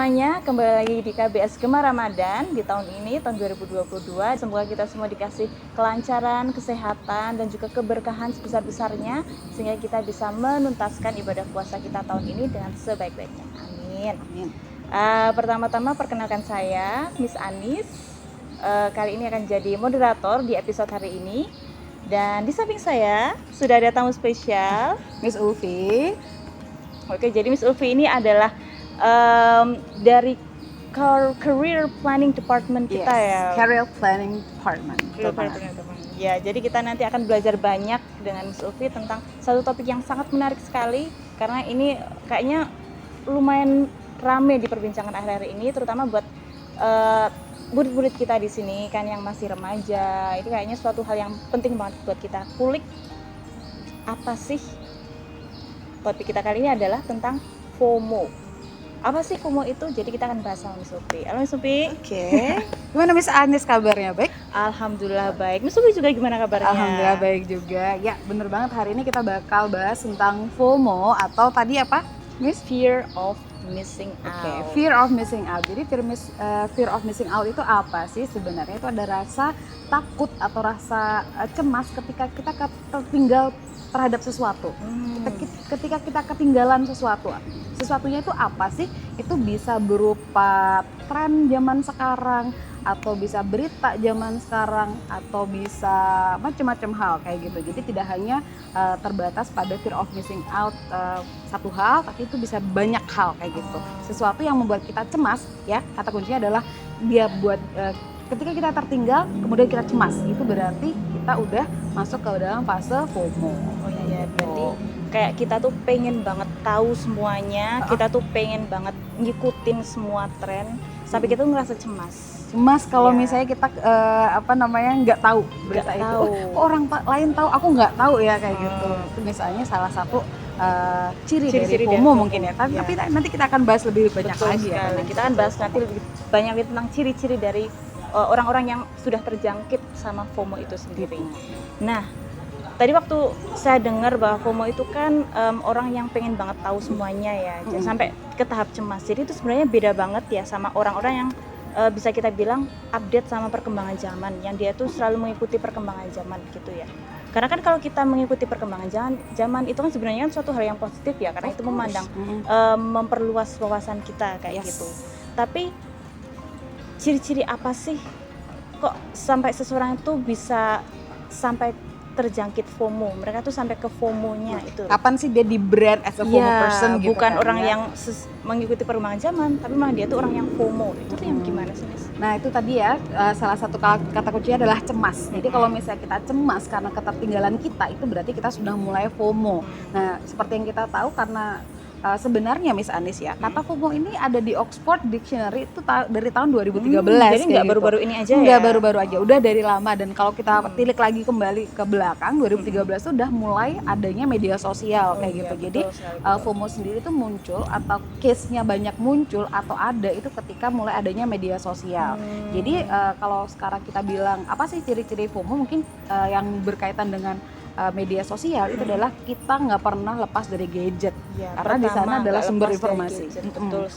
semuanya, kembali lagi di KBS Gemar Ramadan di tahun ini, tahun 2022. Semoga kita semua dikasih kelancaran, kesehatan, dan juga keberkahan sebesar-besarnya sehingga kita bisa menuntaskan ibadah puasa kita tahun ini dengan sebaik-baiknya. Amin. Amin. Pertama-tama perkenalkan saya, Miss Anis. Kali ini akan jadi moderator di episode hari ini. Dan di samping saya sudah ada tamu spesial, Miss Ulfi. Oke, jadi Miss Ulfi ini adalah dari Career Planning Department kita ya. Career Planning Department. Ya, jadi kita nanti akan belajar banyak dengan Miss Ulfi tentang satu topik yang sangat menarik sekali karena ini kayaknya lumayan rame diperbincangkan akhir-akhir ini, terutama buat murid-murid kita di sini kan yang masih remaja. Itu kayaknya suatu hal yang penting banget buat kita kulik. Apa sih? Topik kita kali ini adalah tentang FOMO. Apa sih FOMO itu? Jadi kita akan bahas sama Miss Ulfi. Halo Miss Ulfi. Oke. Gimana Miss Anis kabarnya? Baik? Alhamdulillah baik. Miss Ulfi juga gimana kabarnya? Alhamdulillah baik juga. Ya, bener banget, hari ini kita bakal bahas tentang FOMO atau tadi apa, Miss? Fear of missing out. Oke, fear of missing out. Jadi fear of missing out itu apa sih sebenarnya? Itu ada rasa takut atau rasa cemas ketika kita tertinggal terhadap sesuatu. Ketika kita ketinggalan sesuatunya itu apa sih? Itu bisa berupa tren zaman sekarang, atau bisa berita zaman sekarang, atau bisa macam-macam hal kayak gitu. Jadi tidak hanya terbatas pada fear of missing out satu hal, tapi itu bisa banyak hal kayak gitu. Sesuatu yang membuat kita cemas, ya, kata kuncinya adalah dia buat ketika kita tertinggal kemudian kita cemas, itu berarti kita udah masuk ke dalam fase FOMO. Oh iya, berarti kayak kita tuh pengen banget tahu semuanya, kita tuh pengen banget ngikutin semua tren, sampai kita tuh ngerasa cemas Kalau misalnya kita nggak tahu berita itu, orang lain tahu, aku nggak tahu ya kayak gitu. Itu misalnya salah satu ciri dari FOMO mungkin ya. Tapi nanti kita akan bahas lebih banyak lagi ya. Kita akan bahas nanti lebih banyak tentang ciri-ciri dari orang-orang yang sudah terjangkit sama FOMO itu sendiri. Nah, tadi waktu saya dengar bahwa FOMO itu kan orang yang pengen banget tahu semuanya ya, sampai ke tahap cemas. Jadi itu sebenarnya beda banget ya sama orang-orang yang bisa kita bilang update sama perkembangan zaman, yang dia tuh selalu mengikuti perkembangan zaman gitu ya. Karena kan kalau kita mengikuti perkembangan zaman itu kan sebenarnya kan suatu hal yang positif ya, karena itu memperluas wawasan kita kayak gitu. Tapi ciri-ciri apa sih kok sampai seseorang itu bisa sampai terjangkit FOMO? Mereka tuh sampai ke FOMO-nya itu. Kapan sih dia di brand as a FOMO person gitu? Bukan kan, orang yang mengikuti perkembangan zaman, tapi malah dia tuh orang yang FOMO. Itu tuh yang gimana sih, Miss? Nah, itu tadi ya, salah satu kata kuncinya adalah cemas. Jadi kalau misalnya kita cemas karena ketertinggalan kita, itu berarti kita sudah mulai FOMO. Nah, seperti yang kita tahu, karena sebenarnya Miss Anis ya, kata FOMO ini ada di Oxford Dictionary itu dari tahun 2013. Jadi nggak baru-baru ini aja ya? Nggak baru-baru aja, udah dari lama. Dan kalau kita tilik lagi kembali ke belakang, 2013 itu udah mulai adanya media sosial kayak gitu. Jadi FOMO sendiri itu muncul atau case-nya banyak muncul atau ada itu ketika mulai adanya media sosial. Jadi kalau sekarang kita bilang apa sih ciri-ciri FOMO, mungkin yang berkaitan dengan media sosial itu adalah kita nggak pernah lepas dari gadget ya, karena di sana adalah sumber informasi.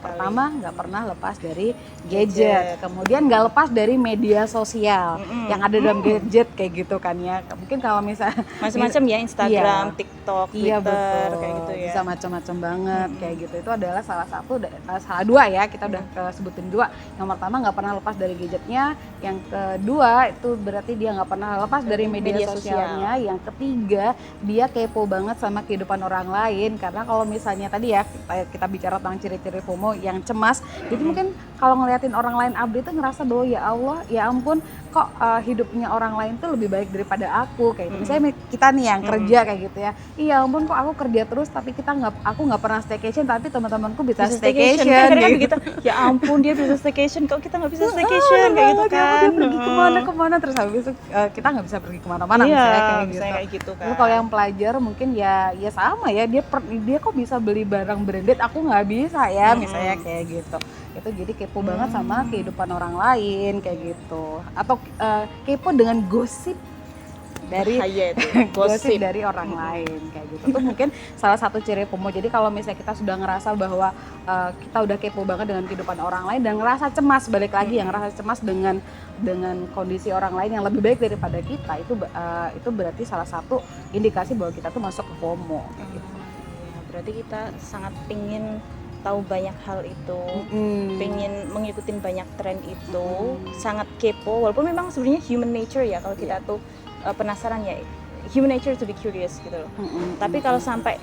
Pertama, nggak pernah lepas dari gadget. Kemudian nggak lepas dari media sosial yang ada dalam gadget kayak gitu kan ya. Mungkin kalau misalnya macam-macam ya, Instagram, TikTok, Twitter, kayak gitu ya. Bisa macam-macam banget kayak gitu. Itu adalah salah dua ya, kita udah sebutin dua. Yang pertama nggak pernah lepas dari gadgetnya, yang kedua itu berarti dia nggak pernah lepas dari media sosialnya, yang ketiga dia kepo banget sama kehidupan orang lain. Karena kalau misalnya tadi ya kita bicara tentang ciri-ciri FOMO yang cemas, jadi mungkin kalau ngeliatin orang lain update itu ngerasa bahwa ya Allah, ya ampun, kok hidupnya orang lain tuh lebih baik daripada aku kayak gitu. Misalnya kita nih yang kerja kayak gitu ya, iya ampun kok aku kerja terus tapi aku nggak pernah staycation, tapi teman-temanku bisa staycation kan gitu. Ya ampun, dia bisa staycation, kok kita nggak bisa staycation kayak gitu kan. Dia pergi kemana terus habis itu kita nggak bisa pergi kemana-mana misalnya kayak gitu kan. Lalu kalau yang pelajar mungkin ya sama ya, dia kok bisa beli barang branded, aku nggak bisa ya, misalnya kayak gitu. Itu jadi kepo banget sama kehidupan orang lain kayak gitu, atau kepo dengan gosip dari Bahaya itu, gosip gosip. dari orang lain kayak gitu. Itu mungkin salah satu ciri FOMO. Jadi kalau misalnya kita sudah ngerasa bahwa kita udah kepo banget dengan kehidupan orang lain dan ngerasa cemas, balik lagi yang ngerasa cemas dengan kondisi orang lain yang lebih baik daripada kita, itu berarti salah satu indikasi bahwa kita tuh masuk ke FOMO kayak gitu. Ya, berarti kita sangat pingin tahu banyak hal itu, pengen mengikuti banyak tren itu, sangat kepo. Walaupun memang sebenarnya human nature ya, kalau kita tuh penasaran ya, human nature to be curious gitu loh. Tapi kalau sampai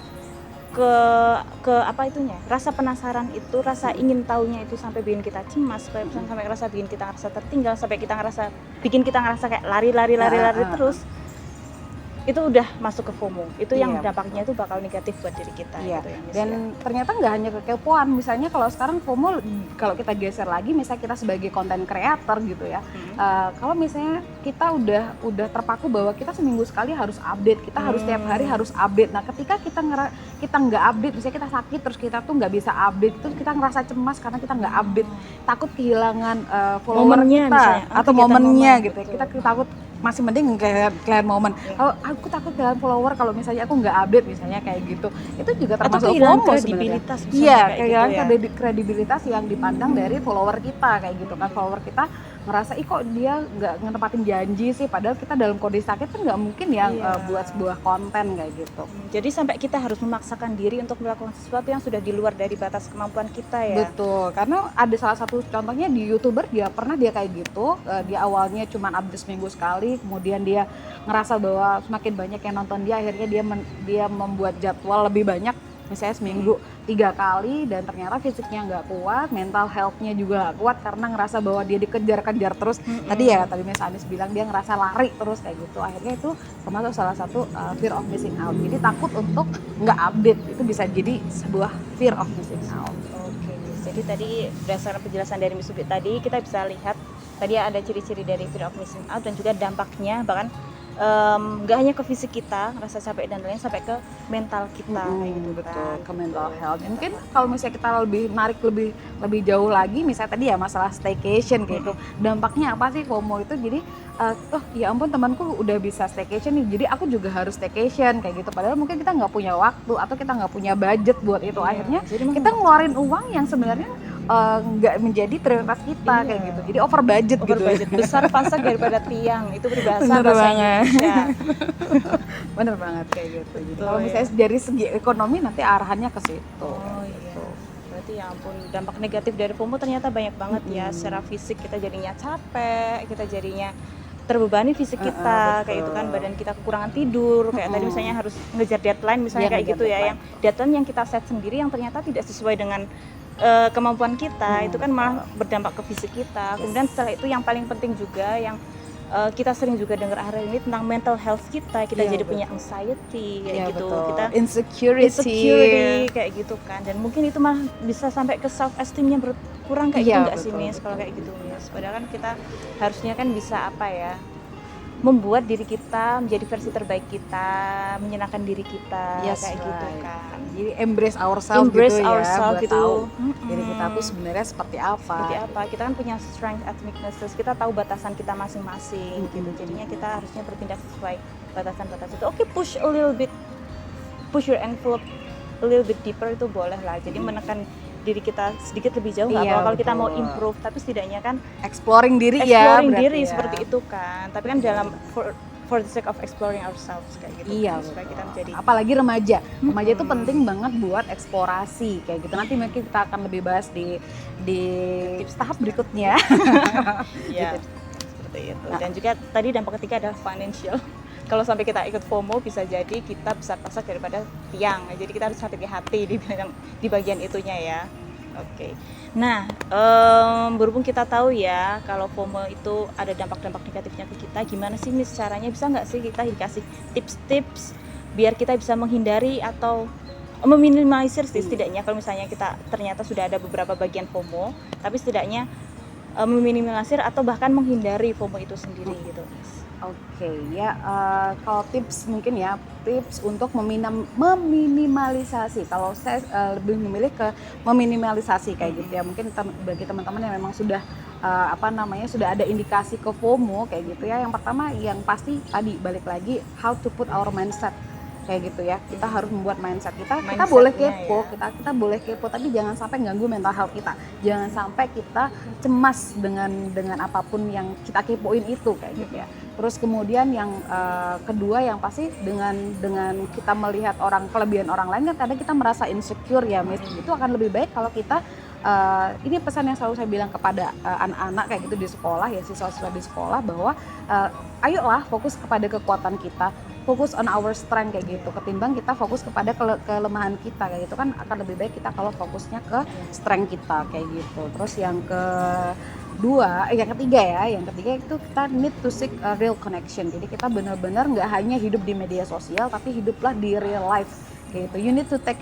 ke apa itunya, rasa penasaran itu, rasa ingin tahunya itu sampai bikin kita cemas, sampai ngerasa bikin kita ngerasa tertinggal, sampai kita ngerasa bikin kita ngerasa kayak lari terus. Itu udah masuk ke FOMO. Itu yang dampaknya itu bakal negatif buat diri kita gitu ya, Miss, dan ternyata nggak hanya kekepoan. Misalnya kalau sekarang FOMO, kalau kita geser lagi, misalnya kita sebagai content creator gitu ya, kalau misalnya kita udah terpaku bahwa kita seminggu sekali harus update, kita harus tiap hari harus update. Nah, ketika kita nggak update, misalnya kita sakit terus kita tuh nggak bisa update, terus kita ngerasa cemas karena kita nggak update, takut kehilangan follower momennya kita misalnya, atau momennya momen, gitu. betul. Kita takut, masih mending kayak momen. Kalau aku takut kehilangan follower kalau misalnya aku nggak update misalnya kayak gitu, itu juga termasuk kehilangan FOMO kredibilitas sebenarnya. misalnya Iya, kayak kehilangan gitu ya. kredibilitas yang dipandang dari follower kita kayak gitu kan. Follower kita ngerasa, ih kok dia nggak ngetepatin janji sih, padahal kita dalam kondisi sakit kan nggak mungkin ya buat sebuah konten kayak gitu. Jadi sampai kita harus memaksakan diri untuk melakukan sesuatu yang sudah di luar dari batas kemampuan kita ya. Betul, karena ada salah satu contohnya di YouTuber, dia kayak gitu. Dia awalnya cuma update seminggu sekali, kemudian dia ngerasa bahwa semakin banyak yang nonton dia, akhirnya dia membuat jadwal lebih banyak, misalnya seminggu 3 kali, dan ternyata fisiknya nggak kuat, mental health-nya juga nggak kuat karena ngerasa bahwa dia dikejar-kejar terus. Tadi Miss Anis bilang dia ngerasa lari terus kayak gitu. Akhirnya itu termasuk salah satu fear of missing out. Jadi takut untuk nggak update, itu bisa jadi sebuah fear of missing out. Oke, jadi tadi berdasarkan penjelasan dari Miss Ubi tadi, kita bisa lihat tadi ada ciri-ciri dari fear of missing out dan juga dampaknya, bahkan nggak hanya ke fisik kita, rasa capek dan lain, sampai ke mental kita kayak gitu Betul, kan. ke mental health. Mungkin kalau misalnya kita lebih jauh lagi, misalnya tadi ya masalah staycation kayak gitu, dampaknya apa sih FOMO itu? Jadi ya ampun, temanku udah bisa staycation nih, jadi aku juga harus staycation kayak gitu. Padahal mungkin kita nggak punya waktu atau kita nggak punya budget buat itu. Akhirnya kita ngeluarin uang yang sebenarnya nggak menjadi prioritas kita kayak gitu. Jadi over budget gitu. Budget besar pasak daripada tiang, itu berbahasa Bener bahasa banget. Indonesia. Bener banget kayak gitu. Jadi Betul, kalau misalnya dari segi ekonomi nanti arahannya ke situ. Oh iya. Berarti ya ampun, dampak negatif dari FOMO ternyata banyak banget ya. Secara fisik kita jadinya capek, kita jadinya terbebani fisik kita, kayak gitu kan, badan kita kekurangan tidur, kayak tadi misalnya harus ngejar deadline misalnya kayak gitu ya, yang deadline yang kita set sendiri yang ternyata tidak sesuai dengan kemampuan kita, itu kan malah berdampak ke fisik kita. Kemudian setelah itu yang paling penting juga yang kita sering juga dengar akhir ini tentang mental health kita jadi punya anxiety kayak gitu, kita insecurity kayak gitu kan, dan mungkin itu malah bisa sampai ke self esteemnya berkurang kayak gitu nggak sih Miss, kalau kayak gitu Miss? Padahal kan kita harusnya kan bisa apa ya, membuat diri kita menjadi versi terbaik kita, menyenangkan diri kita kayak gitu kan. Jadi embrace ourselves gitu ya, buat gitu. tahu diri kita tuh sebenarnya seperti apa. Kita kan punya strength and weaknesses, kita tahu batasan kita masing-masing gitu. Jadinya kita harusnya bertindak sesuai batasan-batasan itu. Oke, push your envelope a little bit deeper, itu boleh lah. Jadi menekan diri kita sedikit lebih jauh, nggak apa-apa kalau kita mau improve, tapi setidaknya kan exploring diri seperti itu kan. Tapi kan dalam for the sake of exploring ourselves kayak gitu. Supaya kita menjadi, apalagi remaja itu penting banget buat eksplorasi kayak gitu. Nanti mungkin kita akan lebih bahas di tips tahap berikutnya. ya seperti itu. Dan juga tadi dampak ketiga adalah financial. Kalau sampai kita ikut FOMO, bisa jadi kita besar pasak daripada tiang. Jadi kita harus hati-hati di bagian itunya ya. Oke. Nah, berhubung kita tahu ya kalau FOMO itu ada dampak-dampak negatifnya ke kita, gimana sih Miss caranya? Bisa nggak sih kita dikasih tips-tips biar kita bisa menghindari atau meminimalisir sih setidaknya, kalau misalnya kita ternyata sudah ada beberapa bagian FOMO, tapi setidaknya meminimalisir atau bahkan menghindari FOMO itu sendiri gitu Miss. Oke ya, kalau tips mungkin ya, tips untuk meminimalisasi. Kalau saya lebih memilih ke meminimalisasi kayak gitu ya. Mungkin bagi teman-teman yang memang sudah apa namanya, sudah ada indikasi ke FOMO kayak gitu ya. Yang pertama yang pasti tadi balik lagi, how to put our mindset kayak gitu ya. Kita harus membuat mindset kita boleh kepo, ya. kita boleh kepo, tapi jangan sampai ganggu mental health kita. Jangan sampai kita cemas dengan apapun yang kita kepoin itu kayak gitu ya. Terus kemudian yang kedua yang pasti dengan kita melihat kelebihan orang lain kan kadang kita merasa insecure ya, Miss. Itu akan lebih baik kalau kita ini pesan yang selalu saya bilang kepada anak-anak kayak gitu di sekolah ya, siswa-siswa di sekolah, bahwa ayolah fokus kepada kekuatan kita, fokus on our strength kayak gitu, ketimbang kita fokus kepada kelemahan kita kayak gitu kan akan lebih baik kita kalau fokusnya ke strength kita kayak gitu. Terus yang ketiga itu kita need to seek a real connection. Jadi kita benar-benar nggak hanya hidup di media sosial, tapi hiduplah di real life kayak gitu. You need to take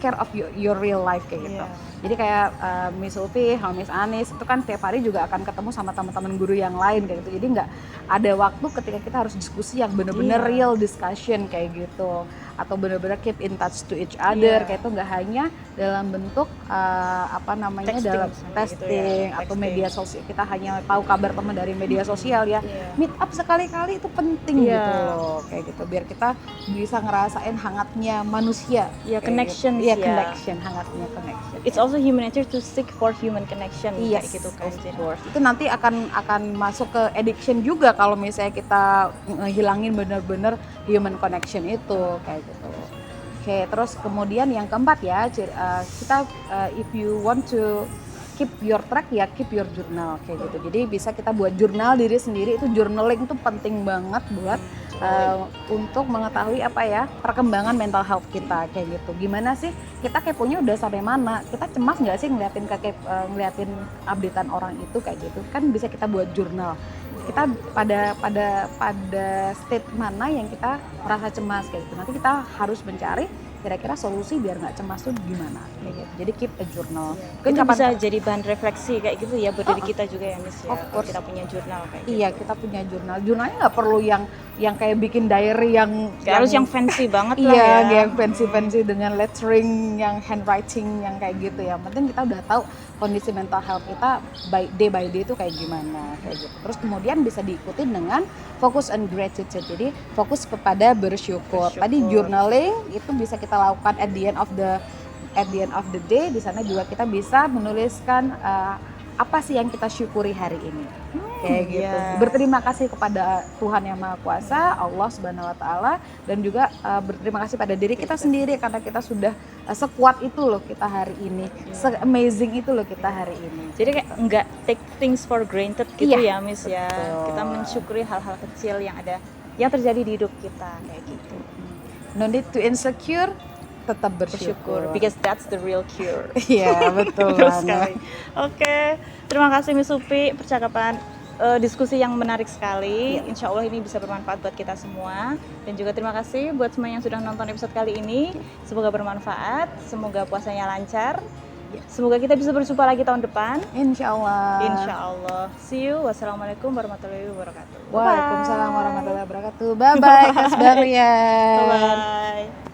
care of your real life kayak gitu. Jadi kayak Miss Ulfi, Miss Anis itu kan tiap hari juga akan ketemu sama teman-teman guru yang lain kayak gitu. Jadi nggak ada waktu ketika kita harus diskusi yang benar-benar real discussion kayak gitu, atau benar-benar keep in touch to each other kayak itu, nggak hanya dalam bentuk dalam testing atau media sosial. Kita hanya tahu kabar teman dari media sosial ya. Meet up sekali-kali itu penting gitu loh kayak gitu, biar kita bisa ngerasain hangatnya manusia. Connection gitu. Connection, hangatnya connection. It's also human nature to seek for human connection kayak gitu kan. Itu nanti akan masuk ke addiction juga kalau misalnya kita hilangin benar-benar human connection itu kayak gitu. Oke, terus kemudian yang keempat ya, kita if you want to keep your track ya, keep your journal kayak gitu. Jadi bisa kita buat jurnal diri sendiri, itu journaling itu penting banget buat untuk mengetahui perkembangan mental health kita kayak gitu. Gimana sih kita keponya udah sampai mana? Kita cemas nggak sih ngeliatin updatean orang itu kayak gitu? Kan bisa kita buat jurnal. Kita pada state mana yang kita merasa cemas kayak gitu. Nanti kita harus mencari kira-kira solusi biar nggak cemas tuh gimana kayak gitu. Jadi keep a journal. Itu bisa jadi bahan refleksi kayak gitu ya buat diri kita juga ya, Miss ya. Kalau kita punya jurnal kayak gitu. Iya, kita punya jurnal. Jurnalnya nggak perlu yang kayak bikin diary yang harus yang fancy banget lah ya. ya. Yang fancy dengan lettering, yang handwriting yang kayak gitu ya. Penting kita udah tahu kondisi mental health kita by day itu kayak gimana kayak gitu. Terus kemudian bisa diikuti dengan focus on gratitude. Jadi fokus kepada bersyukur. Tadi journaling itu bisa kita lakukan at the end of the day. Di sana juga kita bisa menuliskan apa sih yang kita syukuri hari ini kayak gitu. Berterima kasih kepada Tuhan Yang Maha Kuasa, Allah Subhanahu Wa Taala, dan juga berterima kasih pada diri kita sendiri karena kita sudah sekuat itu loh kita hari ini, se-amazing itu loh kita hari ini. Jadi kayak nggak take things for granted gitu ya, Miss ya. Kita mensyukuri hal-hal kecil yang terjadi di hidup kita kayak gitu. No need to insecure, tetap bersyukur. Because that's the real cure. Iya, betul banget. Oke, terima kasih Miss Upi, percakapan diskusi yang menarik sekali. Insya Allah ini bisa bermanfaat buat kita semua. Dan juga terima kasih buat semua yang sudah nonton episode kali ini. Semoga bermanfaat, semoga puasanya lancar. Semoga kita bisa berjumpa lagi tahun depan. Insya Allah. Insya Allah. See you. Wassalamualaikum warahmatullahi wabarakatuh. Waalaikumsalam warahmatullahi wabarakatuh. Bye bye, Kak Sbaria. Bye bye.